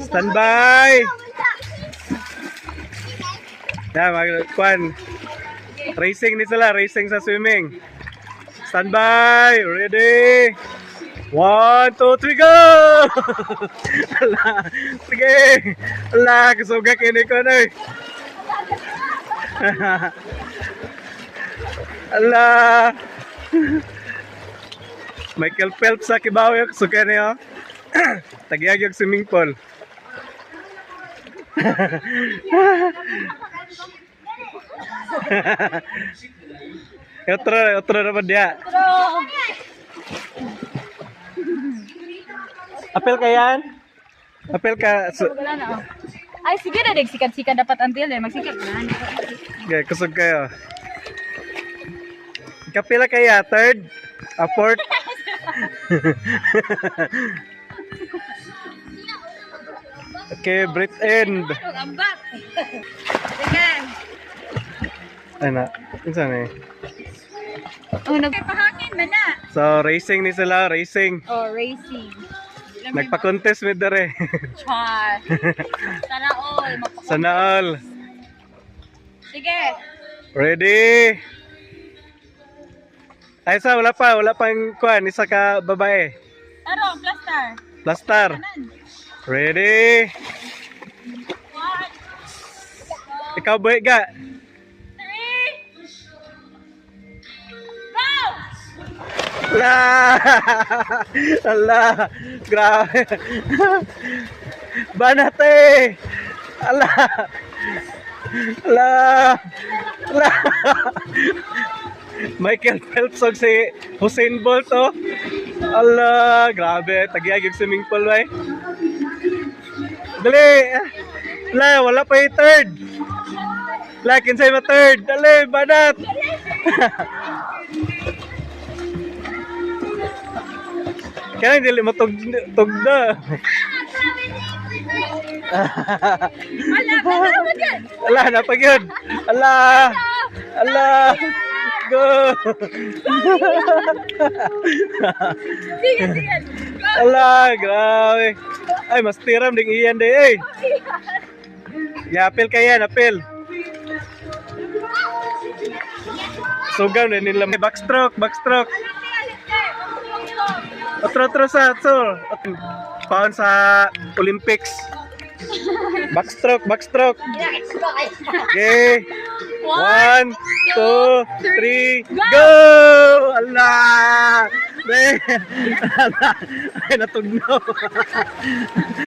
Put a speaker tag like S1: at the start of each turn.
S1: Standby! Yan, magkuhan. Racing ni sila, racing sa swimming. Standby! Ready! 1, 2, 3, go! Ala, sige! Ala, kasuga kini ko na eh. Ala! Michael Phelps sa kibaw yung kasuga niya. Tagyag yung swimming pool. Otro naman dia. Apel ka yan? Apel ka.
S2: Ay, sige na, sikat-sikat dapat until eh. Magsikat na.
S1: Okay, kusog kayo. Kapila kaya? Third? Fourth? Okay, breathe in.
S2: Ambak. Sige.
S1: Ano? Saan eh?
S2: Oh, nagpahangin man na.
S1: So, racing ni sila, racing.
S2: Oh, racing.
S1: Nagpa-contest with dere.
S2: Char. Sana all.
S1: Sana all.
S2: Sige.
S1: Ready? Ay, wala pang kuan, isa ka babae.
S2: Ano, plaster.
S1: Plaster. Ready?
S2: 1.
S1: Ikaw buhay ka.
S2: 3. Go!
S1: La! Ala! Grabe! Banate! Ala! Ala! Ala! Michael Phelps og si Usain Bolt oh. Ala! Grabe! Tagyag yung swimming pool bay. Dali! La! Wala pa yung third! La! Kinsay ma third! Dali! Banat! Kaya hindi matugda. Ala, napag yun. Ala. Ala. Go.
S2: Sige, sige.
S1: Ala, grabe. Ay, mas tiram ding iyan de eh. Ya, apel kaya, apel. Sugan din nila. Backstroke, backstroke. Otro sa paon sa Olympics. Backstroke, backstroke. Okay. 1, 2, 3, go! Allah! Ay, natugnaw.